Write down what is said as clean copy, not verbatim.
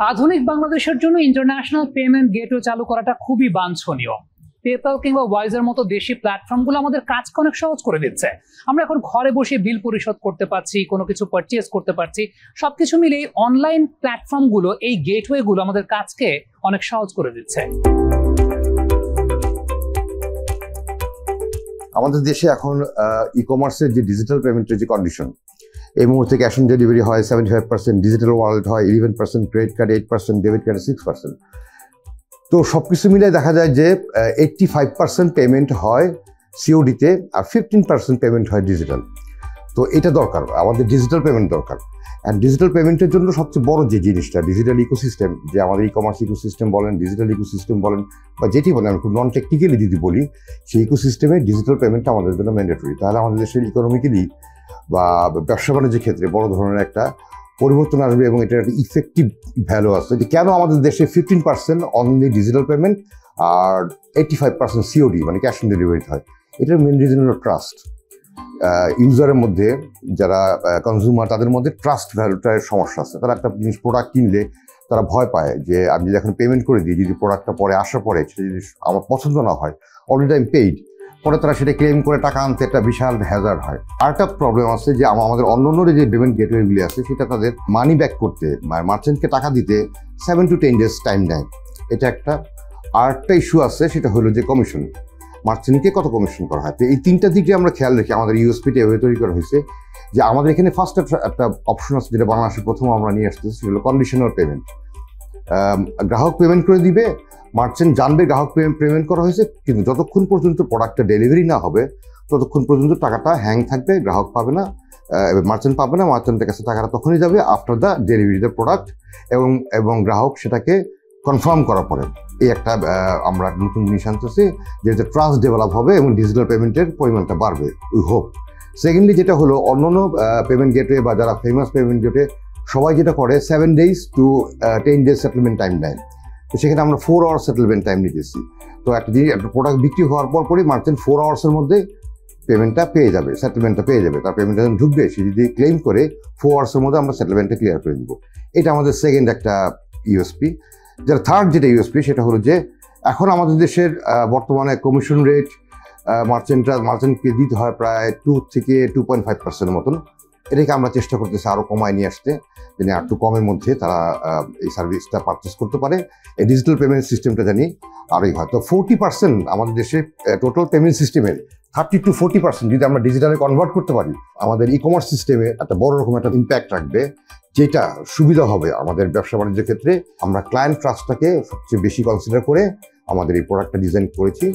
আধুনিক বাংলাদেশের জন্য ইন্টারন্যাশনাল পেমেন্ট গেটওয়ে চালু করাটা খুবই বাঞ্ছনীয়। পেপ্যাল কিংবা ওয়াইজের মতো দেশি প্ল্যাটফর্মগুলো আমাদের কাজকে অনেক সহজ করে দিচ্ছে। আমরা এখন ঘরে বসে বিল পরিশোধ করতে পারছি, কোনো কিছু পারচেজ করতে পারছি। সবকিছু মিলে অনলাইন প্ল্যাটফর্মগুলো, এই গেটওয়েগুলো আমাদের কাজকে অনেক সহজ করে দিচ্ছে। আমাদের দেশে এখন ই কমার্সের যে ডিজিটাল পেমেন্টের যে কন্ডিশন, এই মুহূর্তে ক্যাশ অন ডেলিভারি হয় 75%, ডিজিটাল ওয়ালেট হয় 11%, ক্রেডিট কার্ড 8%, ডেবিট কার্ডে 6%। তো সব কিছু মিলে দেখা যায় যে 85% পেমেন্ট হয় সিওডিতে আর 15% পেমেন্ট হয় ডিজিটাল। তো এটা দরকার, আমাদের ডিজিটাল পেমেন্ট দরকার। অ্যান্ড ডিজিটাল পেমেন্টের জন্য সবচেয়ে বড় যে জিনিসটা ডিজিটাল ইকোসিস্টেম, যে আমাদের ই কমার্স ইকোসিস্টেম বলেন, ডিজিটাল ইকোসিস্টেম বলেন, বা যেটি বলেন, আমি খুব নন টেকনিক্যালি যদি বলি, সেই ইকোসিস্টেমে ডিজিটাল পেমেন্টটা আমাদের জন্য ম্যান্ডেটরি। তাহলে আমাদের দেশের ইকোনমিক্যালি বা ব্যবসা বাণিজ্যের ক্ষেত্রে বড় ধরনের একটা পরিবর্তন আসবে এবং এটার একটা ইফেক্টিভ ভ্যালু আছে। যে কেন আমাদের দেশে 15% অনলি ডিজিটাল পেমেন্ট আর 85% সিওডি মানে ক্যাশ অন ডেলিভারিতে হয়। এটার মেন রিজন হলো ট্রাস্ট। ইউজারের মধ্যে, যারা কনজিউমার, তাদের মধ্যে ট্রাস্ট ভ্যালুটার সমস্যা আছে। তারা একটা জিনিস প্রোডাক্ট কিনলে তারা ভয় পায় যে আমি যদি এখন পেমেন্ট করে দিই, যদি প্রোডাক্টটা পরে আসার পরে সেটা যদি আমার পছন্দ না হয়, অলরেডি আমি পেইড, পরে তারা সেটা ক্লেম করে টাকা আনতে একটা বিশাল হ্যাজার্ড হয়। আরেকটা প্রবলেম আছে যে আমাদের অন্য যে পেমেন্ট গেটওয়েগুলি আছে, সেটা তাদের মানি ব্যাক করতে, মার্চেন্টকে টাকা দিতে 7 to 10 days টাইম নেয়। এটা একটা। আরেকটা ইস্যু আছে, সেটা হলো যে কমিশন, মার্চেন্টকে কত কমিশন করা হয়। তো এই তিনটা দিকে আমরা খেয়াল রেখে আমাদের ইউএসপিটা এভাবে তৈরি করা হয়েছে যে আমাদের এখানে ফার্স্ট একটা অপশন আছে, যেটা বাংলাদেশে প্রথম আমরা নিয়ে আসতেছি, সেটা হলো কন্ডিশনাল পেমেন্ট। গ্রাহক পেমেন্ট করে দিবে, মার্চেন্ট জানবে গ্রাহক পেমেন্ট করা হয়েছে, কিন্তু যতক্ষণ পর্যন্ত প্রোডাক্টটা ডেলিভারি না হবে ততক্ষণ পর্যন্ত টাকাটা হ্যাং থাকবে, গ্রাহক পাবে না, মার্চেন্ট পাবে না। মার্চেন্টের কাছে টাকাটা তখনই যাবে after the delivery the product, এবং গ্রাহক সেটাকে কনফার্ম করার পরে। এই একটা আমরা নতুন জিনিস আনতেছি, যেটা ট্রাস্ট ডেভেলপ হবে এবং ডিজিটাল পেমেন্টের পরিমাণটা বাড়বে, উই হোপ। সেকেন্ডলি যেটা হলো, অন্যান্য পেমেন্ট গেটওয়ে বা যারা ফেমাস পেমেন্ট গেটওয়ে, সবাই যেটা করে 7 days to 10 days settlement time নেয়। তো সেখানে আমরা 4 hours সেটেলমেন্ট টাইম নিতেছি। তো একটা জিনিস, একটা প্রোডাক্ট বিক্রি হওয়ার পরই মার্চেন্ট 4 hours মধ্যে পেমেন্টটা পেয়ে যাবে, সেটেলমেন্টটা পেয়ে যাবে। তার পেমেন্টটা যখন ঢুকবে, সে যদি ক্লেম করে 4 hours মধ্যে আমরা সেটেলমেন্টটা ক্লিয়ার করে দিব। এটা আমাদের সেকেন্ড একটা ইউএসপি। যেটা থার্ড যেটা ইউএসপি, সেটা হলো যে এখন আমাদের দেশের বর্তমানে কমিশন রেট মার্চেন্টকে দিতে হয় প্রায় 2 থেকে 2.5% মতন। এটাকে আমরা চেষ্টা করতেছি আরও কমায় নিয়ে আসতে, যেন আর একটু কমের মধ্যে তারা এই সার্ভিসটা পারচেস করতে পারে। এই ডিজিটাল পেমেন্ট সিস্টেমটা জানি আরোই হয়। তো 40% আমাদের দেশে টোটাল পেমেন্ট সিস্টেমের 30 to 40% যদি আমরা ডিজিটালে কনভার্ট করতে পারি, আমাদের ই কমার্স সিস্টেমে একটা বড় রকম একটা ইম্প্যাক্ট রাখবে, যেটা সুবিধা হবে আমাদের ব্যবসা বাণিজ্যের ক্ষেত্রে। আমরা ক্লায়েন্ট ট্রাস্টটাকে সবচেয়ে বেশি কনসিডার করে আমাদের এই প্রোডাক্টটা ডিজাইন করেছি।